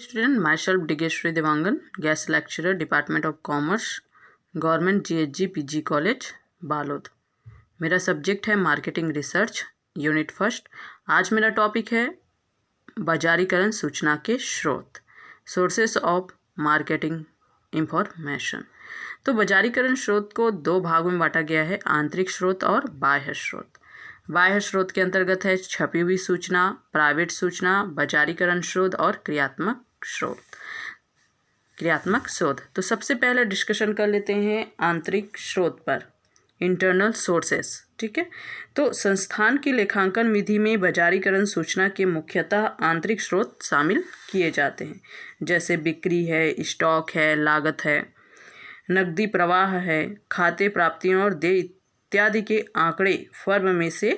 Student, myself Digeshwari Devangan, guest lecturer, Department of Commerce, government GHG PG college Balod. मेरा subject है marketing research, unit first. आज मेरा topic है बाजारीकरण सूचना के स्रोत, सोर्सेस ऑफ मार्केटिंग इंफॉर्मेशन। तो बाजारीकरण स्रोत को दो भागों में बांटा गया है, आंतरिक स्रोत और बाह्य स्रोत। बाह्य स्रोत के अंतर्गत है छपी हुई सूचना, प्राइवेट सूचना, बाजारीकरण शोध और क्रियात्मक शोध। तो सबसे पहले डिस्कशन कर लेते हैं आंतरिक स्रोत पर, इंटरनल सोर्सेस। ठीक है, तो संस्थान की लेखांकन विधि में बाजारीकरण सूचना के मुख्यतः आंतरिक स्रोत शामिल किए जाते हैं, जैसे बिक्री है, स्टॉक है, लागत है, नकदी प्रवाह है, खाते प्राप्तियों और देय इत्यादि के आंकड़े फर्म में से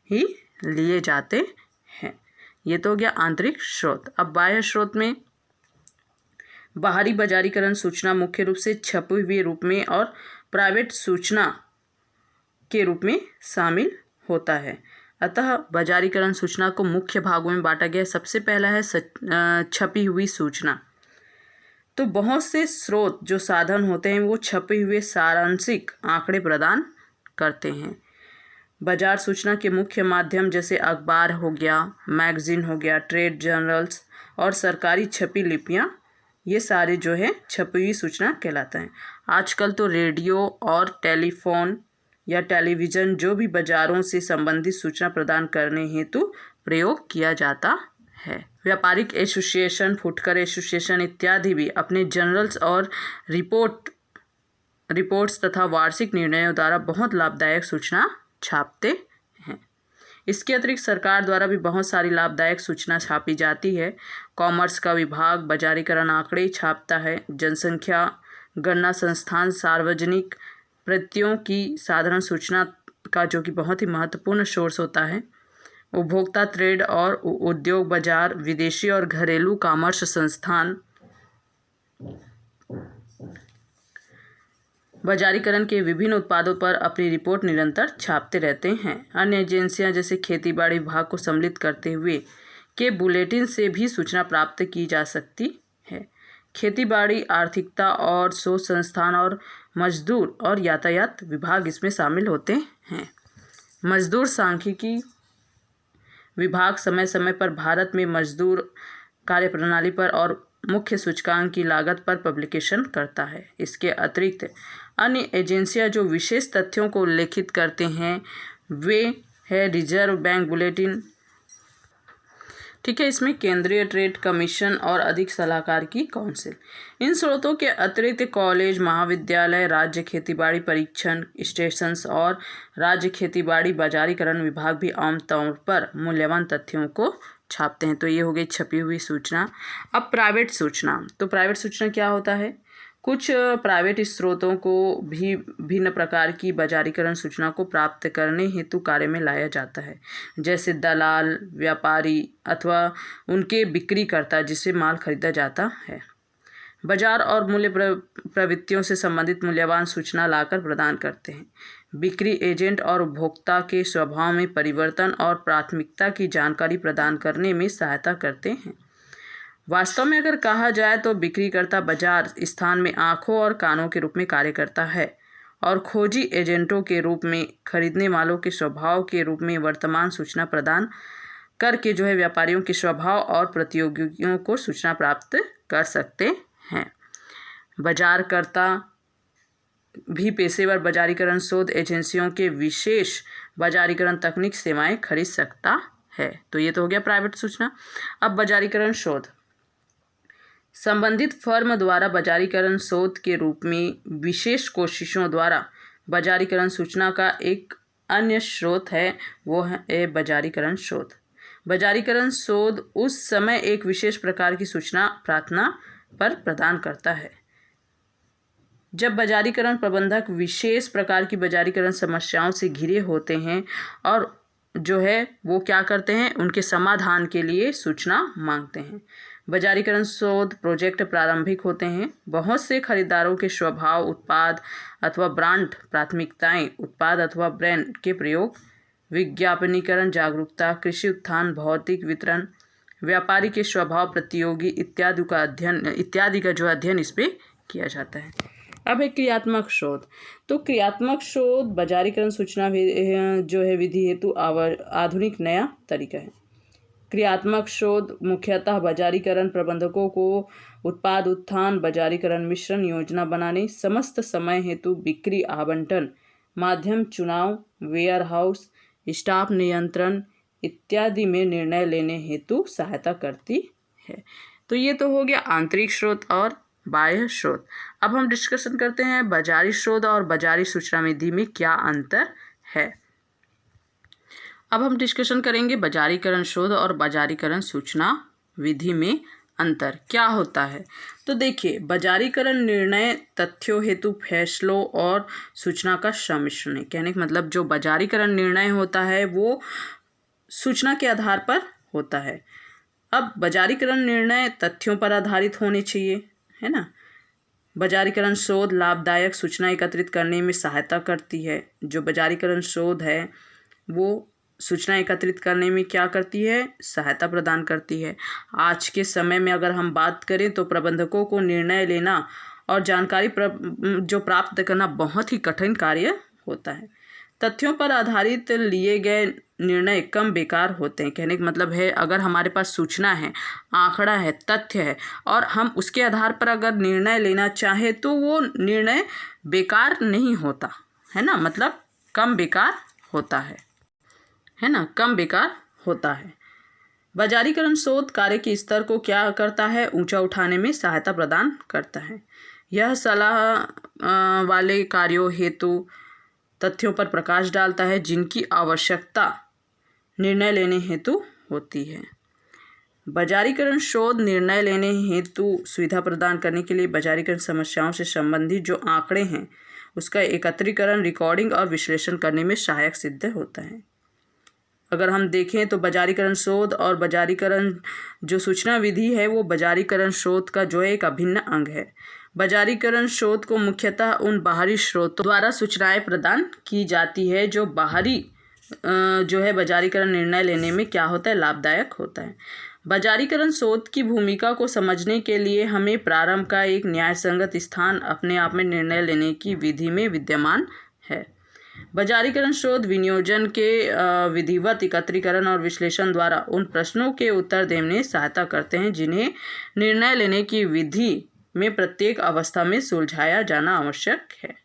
ही लिए जाते हैं। ये तो हो गया आंतरिक स्रोत। अब बाह्य स्रोत में बाहरी बाजारीकरण सूचना मुख्य रूप से छपी हुए रूप में और प्राइवेट सूचना के रूप में शामिल होता है। अतः बाजारीकरण सूचना को मुख्य भागों में बांटा गया है। सबसे पहला है छपी हुई सूचना। तो बहुत से स्रोत जो साधन होते हैं वो छपे हुए सारांशिक आंकड़े प्रदान करते हैं। बाजार सूचना के मुख्य माध्यम जैसे अखबार हो गया, मैगजीन हो गया, ट्रेड जर्नल्स और सरकारी छपी लिपियां, ये सारे जो है छपी हुई सूचना कहलाता है। आजकल तो रेडियो और टेलीफोन या टेलीविज़न जो भी बाजारों से संबंधित सूचना प्रदान करने हेतु प्रयोग किया जाता है। व्यापारिक एसोसिएशन, फुटकर एसोसिएशन इत्यादि भी अपने जर्नल्स और रिपोर्ट्स तथा वार्षिक निर्णयों द्वारा बहुत लाभदायक सूचना छापते हैं। इसके अतिरिक्त सरकार द्वारा भी बहुत सारी लाभदायक सूचना छापी जाती है। कॉमर्स का विभाग बाजारीकरण आंकड़े छापता है। जनसंख्या गणना संस्थान सार्वजनिक प्रत्ययों की साधारण सूचना का, जो कि बहुत ही महत्वपूर्ण सोर्स होता है। उपभोक्ता ट्रेड और उद्योग बाजार, विदेशी और घरेलू कॉमर्स संस्थान बाजारीकरण के विभिन्न उत्पादों पर अपनी रिपोर्ट निरंतर छापते रहते हैं। अन्य एजेंसियां जैसे खेतीबाड़ी विभाग को सम्मिलित करते हुए के बुलेटिन से भी सूचना प्राप्त की जा सकती है। खेतीबाड़ी, आर्थिकता और शोध संस्थान और मजदूर और यातायात विभाग इसमें शामिल होते हैं। मजदूर सांख्यिकी विभाग समय समय पर भारत में मजदूर कार्यप्रणाली पर और मुख्य सूचकांक की लागत पर पब्लिकेशन करता है। इसके अतिरिक्त अन्य एजेंसियां जो विशेष तथ्यों को उल्लेखित करते हैं वे है रिजर्व बैंक बुलेटिन। ठीक है, इसमें केंद्रीय ट्रेड कमीशन और अधिक सलाहकार की काउंसिल। इन स्रोतों के अतिरिक्त कॉलेज, महाविद्यालय, राज्य खेतीबाड़ी परीक्षण स्टेशंस और राज्य खेतीबाड़ी बाजारीकरण विभाग भी आमतौर पर मूल्यवान तथ्यों को छापते हैं। तो ये हो गई छपी हुई सूचना। अब प्राइवेट सूचना। तो प्राइवेट सूचना क्या होता है? कुछ प्राइवेट स्रोतों को भी भिन्न प्रकार की बाजारीकरण सूचना को प्राप्त करने हेतु कार्य में लाया जाता है, जैसे दलाल, व्यापारी अथवा उनके बिक्रीकर्ता जिससे माल खरीदा जाता है। बाजार और मूल्य प्रवृत्तियों से संबंधित मूल्यवान सूचना लाकर प्रदान करते हैं। बिक्री एजेंट और उपभोक्ता के स्वभाव में परिवर्तन और प्राथमिकता की जानकारी प्रदान करने में सहायता करते हैं। वास्तव में अगर कहा जाए तो बिक्रीकर्ता बाजार स्थान में आंखों और कानों के रूप में कार्य करता है और खोजी एजेंटों के रूप में खरीदने वालों के स्वभाव के रूप में वर्तमान सूचना प्रदान करके जो है व्यापारियों के स्वभाव और प्रतियोगियों को सूचना प्राप्त कर सकते हैं। बाजारकर्ता भी पेशेवर बाजारीकरण शोध एजेंसियों के विशेष बाजारीकरण तकनीक सेवाएं खरीद सकता है। तो ये तो हो गया प्राइवेट सूचना। अब बाजारीकरण शोध संबंधित फर्म द्वारा बाजारीकरण शोध के रूप में विशेष कोशिशों द्वारा बाजारीकरण सूचना का एक अन्य स्रोत है, वो है बाजारीकरण शोध। बाजारीकरण शोध उस समय एक विशेष प्रकार की सूचना प्रार्थना पर प्रदान करता है जब बाजारीकरण प्रबंधक विशेष प्रकार की बाजारीकरण समस्याओं से घिरे होते हैं और जो है वो क्या करते हैं, उनके समाधान के लिए सूचना मांगते हैं। बाजारीकरण शोध प्रोजेक्ट प्रारंभिक होते हैं। बहुत से खरीदारों के स्वभाव, उत्पाद अथवा ब्रांड प्राथमिकताएं, उत्पाद अथवा ब्रांड के प्रयोग, विज्ञापनीकरण, जागरूकता, कृषि उत्थान, भौतिक वितरण, व्यापारी के स्वभाव, प्रतियोगी इत्यादि का जो अध्ययन इस पे किया जाता है। अब है क्रियात्मक शोध। तो क्रियात्मक शोध बाजारीकरण सूचना जो है विधि हेतु आधुनिक नया तरीका है। क्रियात्मक शोध मुख्यतः बाजारीकरण प्रबंधकों को उत्पाद उत्थान, बाजारीकरण मिश्रण योजना बनाने, समस्त समय हेतु बिक्री आवंटन, माध्यम चुनाव, वेयर हाउस, स्टाफ नियंत्रण इत्यादि में निर्णय लेने हेतु सहायता करती है। तो ये तो हो गया आंतरिक स्रोत और बाह्य स्रोत। अब हम डिस्कशन करते हैं बाजारी शोध और बाजारी सूचना विधि में क्या अंतर है। अब हम डिस्कशन करेंगे बाजारीकरण शोध और बाजारीकरण सूचना विधि में अंतर क्या होता है। तो देखिए, बाजारीकरण निर्णय तथ्यों हेतु फैसलों और सूचना का सम्मिश्रण है। कहने का मतलब जो बाजारीकरण निर्णय होता है वो सूचना के आधार पर होता है। अब बाजारीकरण निर्णय तथ्यों पर आधारित होने चाहिए, है ना। बाजारीकरण शोध लाभदायक सूचना एकत्रित करने में सहायता करती है। जो बाजारीकरण शोध है वो सूचना एकत्रित करने में क्या करती है, सहायता प्रदान करती है। आज के समय में अगर हम बात करें तो प्रबंधकों को निर्णय लेना और जानकारी जो प्राप्त करना बहुत ही कठिन कार्य होता है। तथ्यों पर आधारित लिए गए निर्णय कम बेकार होते हैं। कहने का मतलब है अगर हमारे पास सूचना है, आंकड़ा है, तथ्य है और हम उसके आधार पर अगर निर्णय लेना चाहें तो वो निर्णय बेकार नहीं होता, है ना। मतलब कम बेकार होता है ना, कम बेकार होता है। बाजारीकरण शोध कार्य के स्तर को क्या करता है, ऊंचा उठाने में सहायता प्रदान करता है। यह सलाह वाले कार्यों हेतु तथ्यों पर प्रकाश डालता है जिनकी आवश्यकता निर्णय लेने हेतु होती है। बाजारीकरण शोध निर्णय लेने हेतु सुविधा प्रदान करने के लिए बाजारीकरण समस्याओं से संबंधित जो आंकड़े हैं उसका एकत्रीकरण, रिकॉर्डिंग और विश्लेषण करने में सहायक सिद्ध होता है। अगर हम देखें तो बाजारीकरण शोध और बाजारीकरण जो सूचना विधि है वो बाजारीकरण शोध का जो है एक अभिन्न अंग है। बाजारीकरण शोध को मुख्यतः उन बाहरी स्रोतों द्वारा सूचनाएं प्रदान की जाती है जो बाहरी जो है बाजारीकरण निर्णय लेने में क्या होता है, लाभदायक होता है। बाजारीकरण शोध की भूमिका को समझने के लिए हमें प्रारंभ का एक न्यायसंगत स्थान अपने आप में निर्णय लेने की विधि में विद्यमान है। बाजारीकरण शोध विनियोजन के विधिवत एकत्रीकरण और विश्लेषण द्वारा उन प्रश्नों के उत्तर देने में सहायता करते हैं जिन्हें निर्णय लेने की विधि में प्रत्येक अवस्था में सुलझाया जाना आवश्यक है।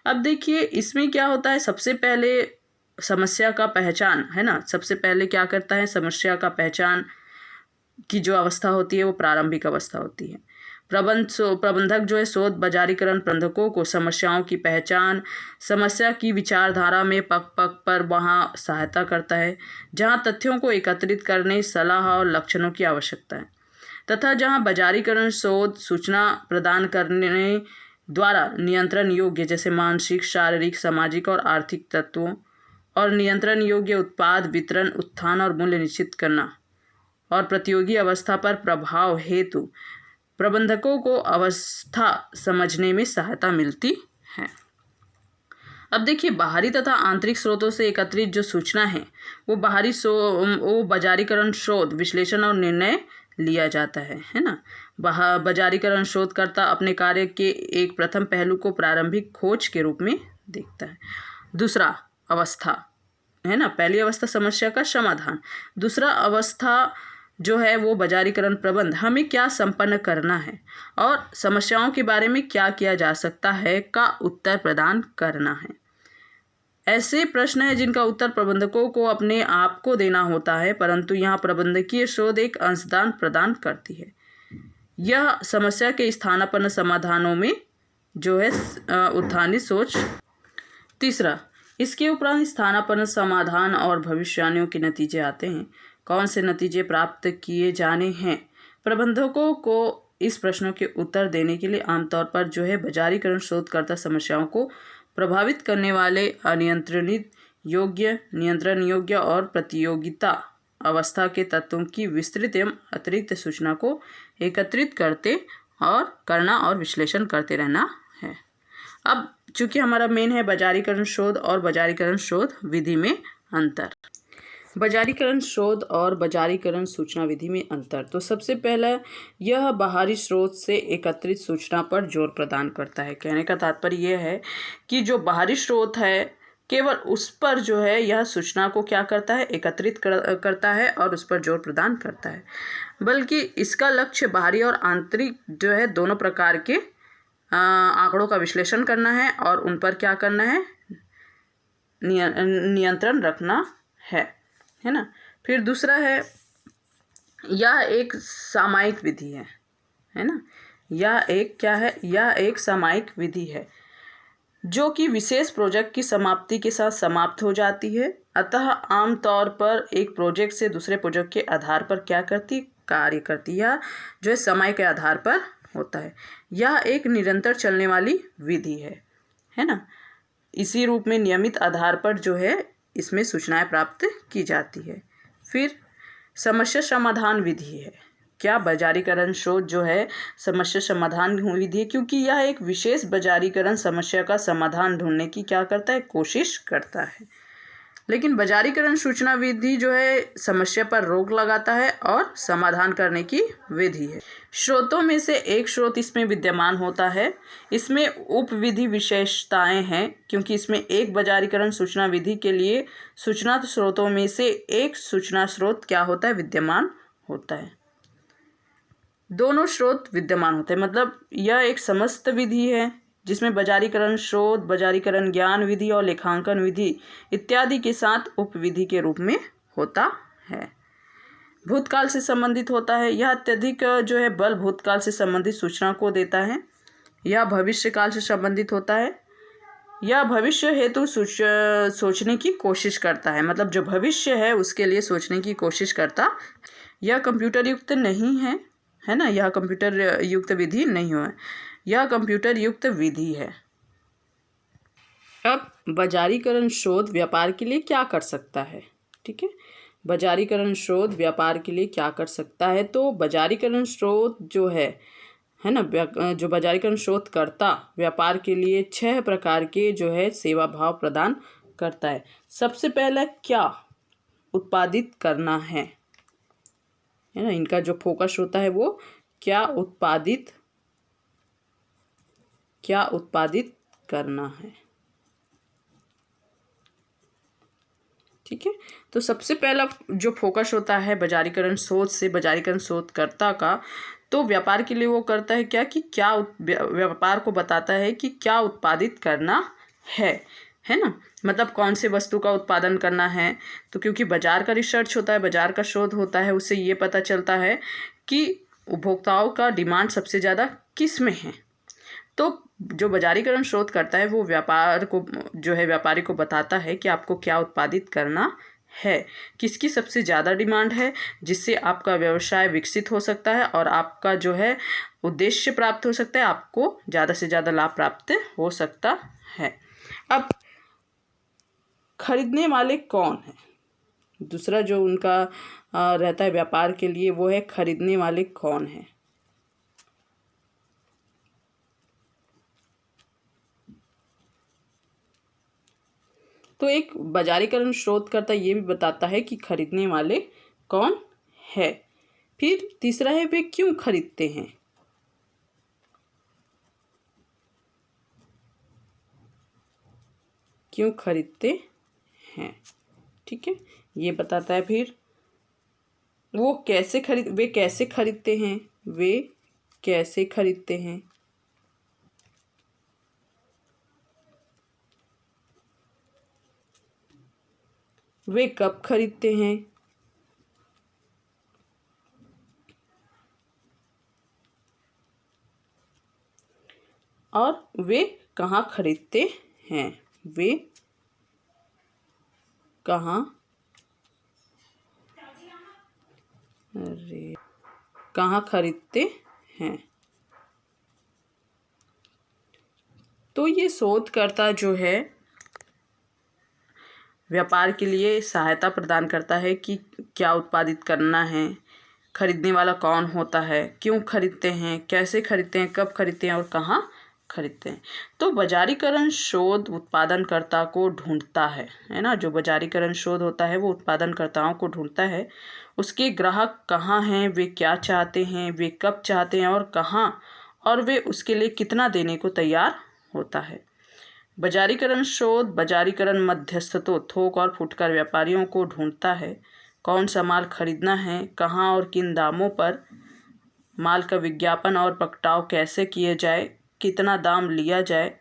अब देखिए इसमें क्या होता है, सबसे पहले समस्या का पहचान, है ना। सबसे पहले क्या करता है, समस्या का पहचान की जो अवस्था होती है वो प्रारंभिक अवस्था होती है। प्रबंधक जो है शोध बाजारीकरण प्रबंधकों को समस्याओं की पहचान, समस्या की विचारधारा में पग पग पर वहाँ सहायता करता है जहाँ तथ्यों को एकत्रित करने, सलाह और लक्षणों की आवश्यकता है, तथा जहाँ बाजारीकरण शोध सूचना प्रदान करने द्वारा नियंत्रण योग्य जैसे मानसिक, शारीरिक, सामाजिक और आर्थिक तत्वों और नियंत्रण योग्य उत्पाद वितरण, उत्थान और मूल्य निश्चित करना और प्रतियोगी अवस्था पर प्रभाव हेतु प्रबंधकों को अवस्था समझने में सहायता मिलती है। अब देखिए बाहरी तथा आंतरिक स्रोतों से एकत्रित जो सूचना है वो वो बाजारीकरण शोध, विश्लेषण और निर्णय लिया जाता है ना। बाजारीकरण शोधकर्ता अपने कार्य के एक प्रथम पहलू को प्रारंभिक खोज के रूप में देखता है। दूसरा अवस्था है ना, पहली अवस्था समस्या का समाधान, दूसरा अवस्था जो है वो बाजारीकरण प्रबंध, हमें क्या संपन्न करना है और समस्याओं के बारे में क्या किया जा सकता है का उत्तर प्रदान करना है। ऐसे प्रश्न हैं जिनका उत्तर प्रबंधकों को अपने आप को देना होता है, परंतु यहाँ प्रबंधकीय शोध एक अंशदान प्रदान करती है। यह समस्या के स्थानापन्न समाधानों में जो है उत्थानित सोच। तीसरा, इसके उपरांत स्थानापन्न समाधान और भविष्यवाणियों के नतीजे आते हैं। कौन से नतीजे प्राप्त किए जाने हैं, प्रबंधकों को इस प्रश्नों के उत्तर देने के लिए आमतौर पर जो है बाजारीकरण शोधकर्ता समस्याओं को प्रभावित करने वाले अनियंत्रित योग्य, नियंत्रण योग्य और प्रतियोगिता अवस्था के तत्वों की विस्तृत एवं अतिरिक्त सूचना को एकत्रित करना और विश्लेषण करते रहना है। अब चूंकि हमारा मेन है बाजारीकरण शोध और बाजारीकरण शोध विधि में अंतर। बाजारीकरण शोध और बाजारीकरण सूचना विधि में अंतर। तो सबसे पहला, यह बाहरी स्रोत से एकत्रित सूचना पर जोर प्रदान करता है। कहने का तात्पर्य यह है कि जो बाहरी स्रोत है केवल उस पर जो है यह सूचना को क्या करता है, एकत्रित करता है और उस पर जोर प्रदान करता है। बल्कि इसका लक्ष्य बाहरी और आंतरिक जो है दोनों प्रकार के आंकड़ों का विश्लेषण करना है और उन पर क्या करना है, नियंत्रण रखना है ना। फिर दूसरा है, यह एक सामयिक विधि है ना। यह एक क्या है, यह एक सामयिक विधि है जो कि विशेष प्रोजेक्ट की समाप्ति के साथ समाप्त हो जाती है। अतः आमतौर पर एक प्रोजेक्ट से दूसरे प्रोजेक्ट के आधार पर क्या करती, कार्य करती, या जो है समय के आधार पर होता है। यह एक निरंतर चलने वाली विधि है ना। इसी रूप में नियमित आधार पर जो है इसमें सूचनाएं प्राप्त की जाती है। फिर समस्या समाधान विधि है। क्या बाजारीकरण शोध जो है समस्या समाधान विधि है, क्योंकि यह एक विशेष बाजारीकरण समस्या का समाधान ढूंढने की क्या करता है, कोशिश करता है। लेकिन बाजारीकरण सूचना विधि जो है समस्या पर रोक लगाता है और समाधान करने की विधि है। स्रोतों में से एक स्रोत इसमें विद्यमान होता है। इसमें उपविधि विशेषताएं हैं, क्योंकि इसमें एक बाजारीकरण सूचना विधि के लिए सूचना स्रोतों में से एक सूचना स्रोत क्या होता है, विद्यमान होता है। दोनों स्रोत विद्यमान होते हैं, मतलब यह एक समस्त विधि है जिसमें बाजारीकरण शोध, बाजारीकरण ज्ञान विधि और लेखांकन विधि इत्यादि के साथ उपविधि के रूप में होता है। भूतकाल से संबंधित होता है। यह अत्यधिक जो है बल भूतकाल से संबंधित सूचना को देता है। यह भविष्य काल से संबंधित होता है। यह भविष्य हेतु सोचने की कोशिश करता है, मतलब जो भविष्य है उसके लिए सोचने की कोशिश करता। यह कंप्यूटर युक्त नहीं है ना। यह कंप्यूटर युक्त विधि नहीं है, यह कंप्यूटर युक्त विधि है। अब बाजारीकरण शोध व्यापार के लिए क्या कर सकता है, ठीक है। बाजारीकरण शोध व्यापार के लिए क्या कर सकता है, तो बाजारीकरण शोध जो है ना, जो बाजारीकरण शोध करता व्यापार के लिए 6 प्रकार के जो है सेवा भाव प्रदान करता है। सबसे पहला क्या उत्पादित करना है ना। इनका जो फोकस होता है वो क्या उत्पादित करना है, ठीक है। तो सबसे पहला जो फोकस होता है बाजारीकरण शोध से बाजारीकरण शोधकर्ता का, तो व्यापार के लिए वो करता है क्या कि क्या व्यापार को बताता है कि क्या उत्पादित करना है ना। मतलब कौन से वस्तु का उत्पादन करना है। तो क्योंकि बाजार का रिसर्च होता है, बाजार का शोध होता है, उससे ये पता चलता है कि उपभोक्ताओं का डिमांड सबसे ज़्यादा किस में है। तो जो बाजारीकरण शोध करता है वो व्यापार को जो है व्यापारी को बताता है कि आपको क्या उत्पादित करना है, किसकी सबसे ज़्यादा डिमांड है, जिससे आपका व्यवसाय विकसित हो सकता है और आपका जो है उद्देश्य प्राप्त हो सकता है, आपको ज़्यादा से ज़्यादा लाभ प्राप्त हो सकता है। अब खरीदने वाले कौन है, दूसरा जो उनका रहता है व्यापार के लिए वो है खरीदने वाले कौन है। तो एक बाजारीकरण शोधकर्ता ये भी बताता है कि खरीदने वाले कौन है। फिर तीसरा है वे क्यों खरीदते हैं, क्यों खरीदते हैं, ठीक है, ये बताता है। फिर वो वे कैसे खरीदते हैं, वे कैसे खरीदते हैं, वे कब खरीदते हैं, और वे कहाँ खरीदते हैं, वे कहाँ खरीदते हैं। तो ये शोधकर्ता जो है व्यापार के लिए सहायता प्रदान करता है कि क्या उत्पादित करना है, खरीदने वाला कौन होता है, क्यों खरीदते हैं, कैसे खरीदते हैं, कब खरीदते हैं और कहाँ खरीदते हैं। तो बाजारीकरण शोध उत्पादनकर्ता को ढूंढता है ना। जो बाजारीकरण शोध होता है वो उत्पादनकर्ताओं को ढूंढता है। उसके ग्राहक कहाँ हैं, वे क्या चाहते हैं, वे कब चाहते हैं और कहाँ, और वे उसके लिए कितना देने को तैयार होता है। बाजारीकरण शोध बाजारीकरण मध्यस्थों, थोक और फुटकर व्यापारियों को ढूंढता है। कौन सा माल खरीदना है, कहाँ और किन दामों पर, माल का विज्ञापन और प्रगटाव कैसे किए जाए, कितना दाम लिया जाए,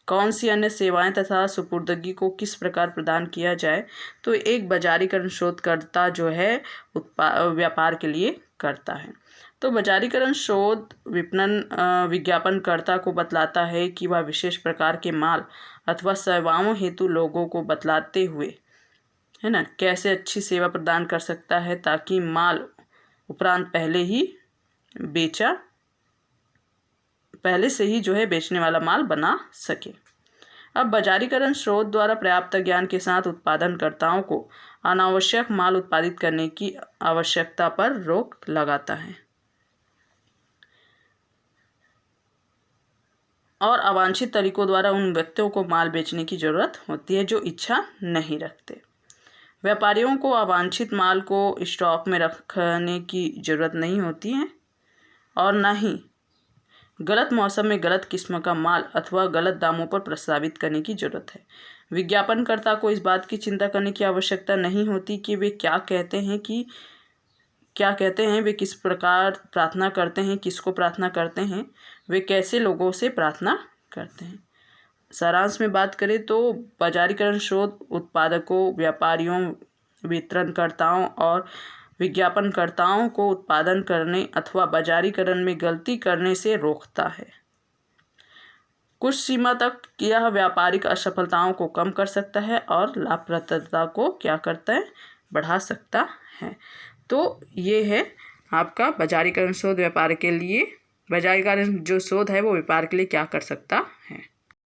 कौन सी अन्य सेवाएं तथा सुपुर्दगी को किस प्रकार प्रदान किया जाए। तो एक बाजारीकरण शोधकर्ता जो है व्यापार के लिए करता है। तो बाजारीकरण शोध विपणन विज्ञापनकर्ता को बतलाता है कि वह विशेष प्रकार के माल अथवा सेवाओं हेतु लोगों को बतलाते हुए, है ना, कैसे अच्छी सेवा प्रदान कर सकता है ताकि माल उपरांत पहले से ही जो है बेचने वाला माल बना सके। अब बाजारीकरण शोध द्वारा पर्याप्त ज्ञान के साथ उत्पादनकर्ताओं को अनावश्यक माल उत्पादित करने की आवश्यकता पर रोक लगाता है और अवांछित तरीकों द्वारा उन व्यक्तियों को माल बेचने की जरूरत होती है जो इच्छा नहीं रखते। व्यापारियों को अवांछित माल को स्टॉक में रखने की जरूरत नहीं होती है और न ही गलत मौसम में गलत किस्म का माल अथवा गलत दामों पर प्रस्तावित करने की जरूरत है। विज्ञापनकर्ता को इस बात की चिंता करने की आवश्यकता नहीं होती कि वे क्या कहते हैं, वे किस प्रकार प्रार्थना करते हैं, किसको प्रार्थना करते हैं, वे कैसे लोगों से प्रार्थना करते हैं। सारांश में बात करें तो बाजारीकरण शोध उत्पादकों, व्यापारियों, वितरणकर्ताओं और विज्ञापनकर्ताओं को उत्पादन करने अथवा बाजारीकरण में गलती करने से रोकता है। कुछ सीमा तक यह व्यापारिक असफलताओं को कम कर सकता है और लाभप्रदता को क्या करता है, बढ़ा सकता है। तो ये है आपका बाजारीकरण शोध व्यापार के लिए, बाजारीकरण जो शोध है वो व्यापार के लिए क्या कर सकता है।